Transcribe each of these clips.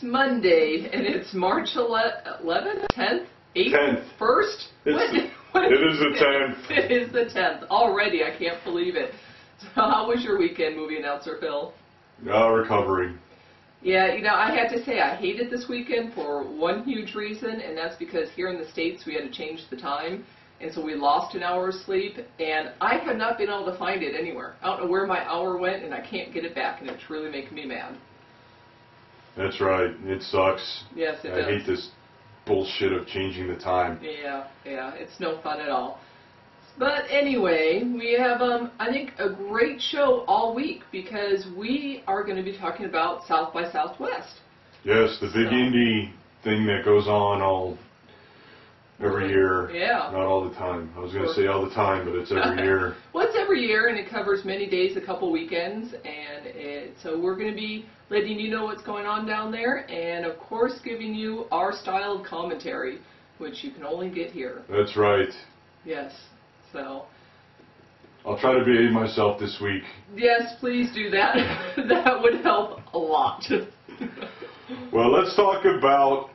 It's Monday, and it's March 11th, 10th, 8th, 10th. 1st? It is the 10th. It is the 10th. Already, I can't believe it. So how was your weekend, movie announcer Phil? Recovering. Yeah, you know, I had to say I hated this weekend for one huge reason, and that's because here in the States we had to change the time, and so we lost an hour of sleep, and I have not been able to find it anywhere. I don't know where my hour went, and I can't get it back, and it's really making me mad. That's right. It sucks. Yes, it does. I hate this bullshit of changing the time. Yeah, it's no fun at all. But anyway, we have, I think, a great show all week because we are going to be talking about South by Southwest. Yes, the big indie thing that goes on every year. Yeah. Not all the time. I was going to say all the time, but it's every year. Well, it's every year, and it covers many days, a couple weekends, and so we're going to be letting you know what's going on down there, and of course giving you our style of commentary, which you can only get here. That's right. Yes. So I'll try to behave myself this week. Yes, please do that. That would help a lot. Well, let's talk about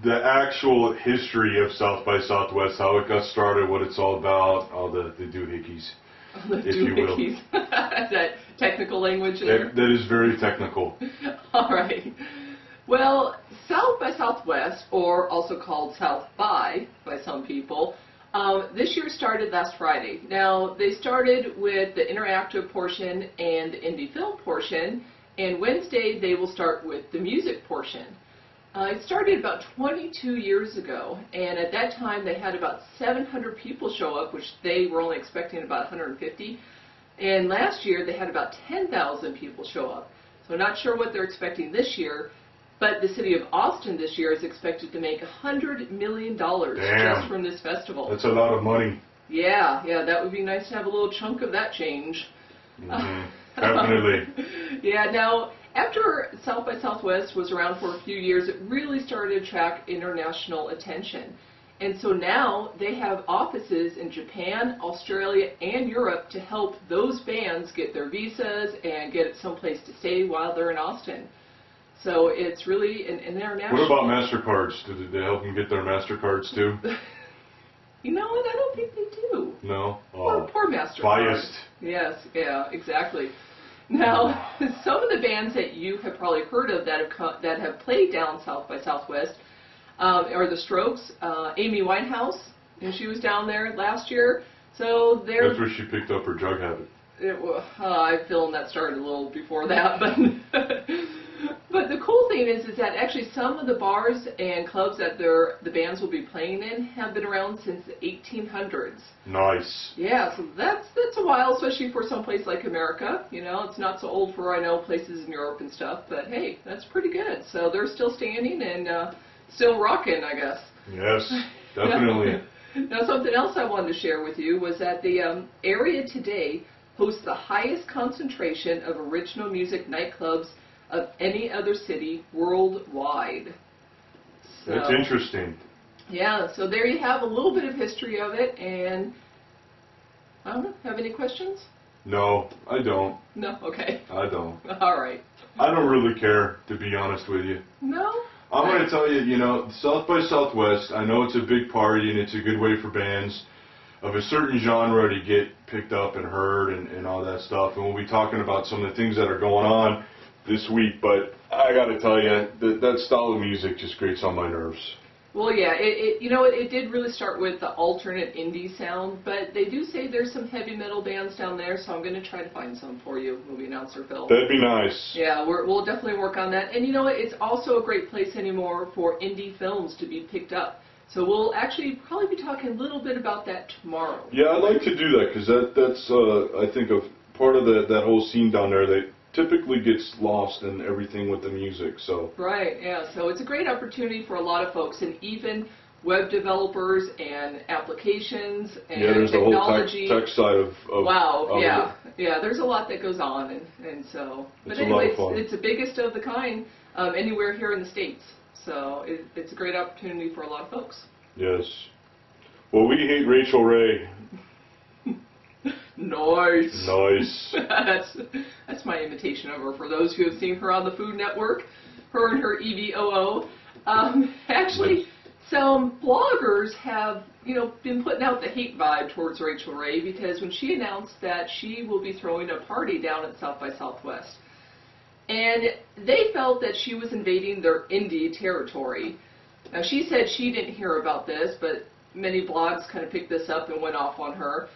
the actual history of South by Southwest, how it got started, what it's all about, all the doohickeys, if you will. Is that technical language there? That is very technical. All right. Well, South by Southwest, or also called South by some people, this year started last Friday. Now, they started with the interactive portion and the indie film portion, and Wednesday they will start with the music portion. It started about 22 years ago, and at that time they had about 700 people show up, which they were only expecting about 150. And last year they had about 10,000 people show up. So not sure what they're expecting this year, but the city of Austin this year is expected to make $100 million just from this festival. That's a lot of money. Yeah, that would be nice to have a little chunk of that change. Definitely. Yeah, now, after South by Southwest was around for a few years, it really started to attract international attention. And so now they have offices in Japan, Australia, and Europe to help those bands get their visas and get someplace to stay while they're in Austin. So it's really an international... What about MasterCards? Did they help them get their MasterCards too? You know what? I don't think they do. No? Poor MasterCard. Biased. Yes, yeah, exactly. Now, some of the bands that you have probably heard of that have played down South by Southwest are the Strokes, Amy Winehouse, and she was down there last year. So they're... That's where she picked up her drug habit. I feel that started a little before that, but the cool thing is that actually some of the bars and clubs that the bands will be playing in have been around since the 1800s. Nice. Yeah, so that's a while, especially for some place like America. You know, it's not so old for, I know, places in Europe and stuff, but hey, that's pretty good. So they're still standing and still rocking, I guess. Yes, definitely. Now, something else I wanted to share with you was that the area today hosts the highest concentration of original music nightclubs of any other city worldwide. So, that's interesting. Yeah, so there you have a little bit of history of it, and I don't know, have any questions? No, I don't. No? Okay. I don't. All right. I don't really care, to be honest with you. No? I'm going to tell you, you know, South by Southwest, I know it's a big party and it's a good way for bands of a certain genre to get picked up and heard and all that stuff, and we'll be talking about some of the things that are going on this week, but I got to tell you, that style of music just grates on my nerves. Well, yeah, it did really start with the alternate indie sound, but they do say there's some heavy metal bands down there, so I'm going to try to find some for you, movie announcer Phil. That'd be nice. Yeah, we'll definitely work on that. And you know what, it's also a great place anymore for indie films to be picked up. So we'll actually probably be talking a little bit about that tomorrow. Yeah, I'd like to do that, because that's I think, a part of that whole scene down there that typically gets lost in everything with the music. So right, yeah. So it's a great opportunity for a lot of folks, and even web developers and applications and there's technology. The whole tech side of wow, of yeah. There's a lot that goes on, and so. But it's anyway, a lot of fun. It's the biggest of the kind anywhere here in the States. So it's a great opportunity for a lot of folks. Yes. Well, we hate Rachel Ray. Nice. Nice. That's my imitation of her. For those who have seen her on the Food Network, her and her EVOO. Actually, some bloggers have, been putting out the hate vibe towards Rachel Ray because when she announced that she will be throwing a party down at South by Southwest, and they felt that she was invading their indie territory. Now, she said she didn't hear about this, but many blogs kind of picked this up and went off on her.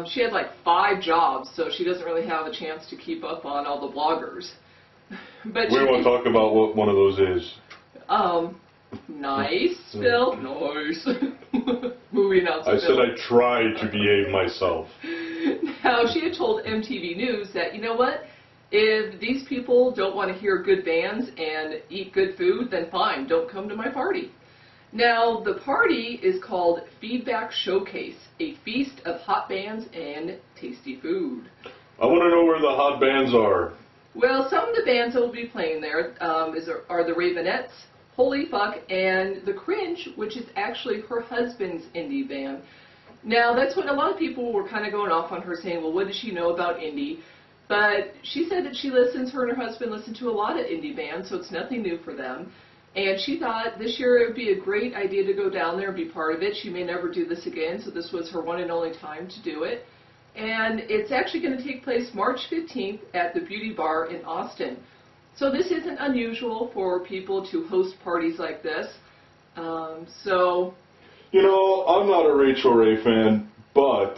She had like 5 jobs, so she doesn't really have a chance to keep up on all the bloggers. But we want to talk about what one of those is. Nice, Phil. Nice. Moving on. I said I tried to behave myself. Now, she had told MTV News that, you know what? If these people don't want to hear good bands and eat good food, then fine, don't come to my party. Now, the party is called Feedback Showcase, a feast of hot bands and tasty food. I want to know where the hot bands are. Well, some of the bands that will be playing there are the Ravenettes, Holy Fuck, and The Cringe, which is actually her husband's indie band. Now, that's when a lot of people were kind of going off on her, saying, well, what does she know about indie? But she said that her and her husband listen to a lot of indie bands, so it's nothing new for them. And she thought this year it would be a great idea to go down there and be part of it. She may never do this again, so this was her one and only time to do it. And it's actually going to take place March 15th at the Beauty Bar in Austin. So this isn't unusual for people to host parties like this. So... I'm not a Rachel Ray fan, but...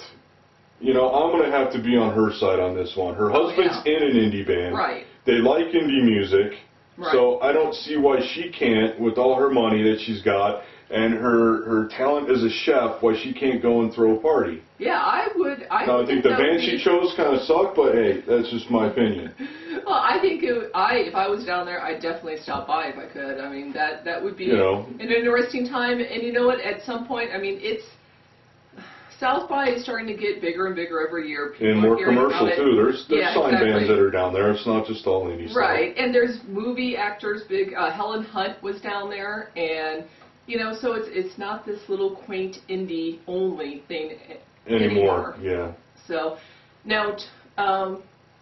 I'm going to have to be on her side on this one. Her husband's in an indie band. Right. They like indie music. Right. So I don't see why she can't, with all her money that she's got and her talent as a chef, why she can't go and throw a party. Yeah, I would. I think the band she chose kind of sucked, but hey, that's just my opinion. Well, I think if I was down there, I'd definitely stop by if I could. I mean, that would be an interesting time. And you know what? At some point, I mean, South by is starting to get bigger and bigger every year. People and more commercial, too. There's sign bands that are down there. It's not just all indie stuff. Right, and there's movie actors, big, Helen Hunt was down there, and, so it's not this little quaint indie-only thing anymore. Yeah. So, now,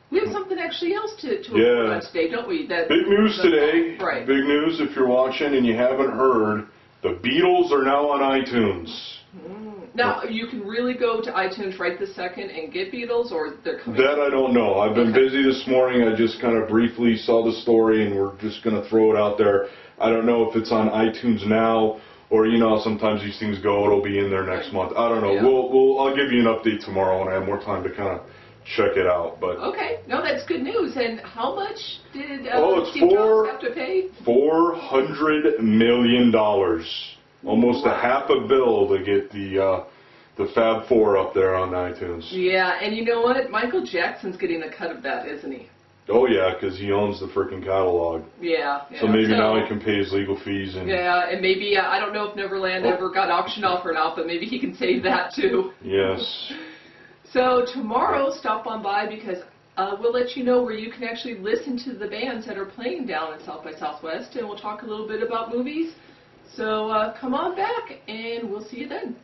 we have something actually else to report on today, don't we? Big news today. Right. Big news if you're watching and you haven't heard. The Beatles are now on iTunes. Now, you can really go to iTunes right this second and get Beatles, or they're coming? That I don't know. I've been busy this morning. I just kind of briefly saw the story, and we're just going to throw it out there. I don't know if it's on iTunes now, or, sometimes these things go, it'll be in there next month. I don't know. Yeah. I'll give you an update tomorrow when I have more time to kind of check it out. But okay. No, that's good news. And how much did Steve Jobs have to pay? $400 million. Almost a $500 million to get the Fab Four up there on iTunes. Yeah, and you know what? Michael Jackson's getting a cut of that, isn't he? Oh yeah, because he owns the freaking catalog. Yeah. So maybe now he can pay his legal fees and. Yeah, and maybe I don't know if Neverland ever got auctioned off or not, but maybe he can save that too. Yes. So tomorrow, stop on by because we'll let you know where you can actually listen to the bands that are playing down at South by Southwest, and we'll talk a little bit about movies. So come on back, and we'll see you then.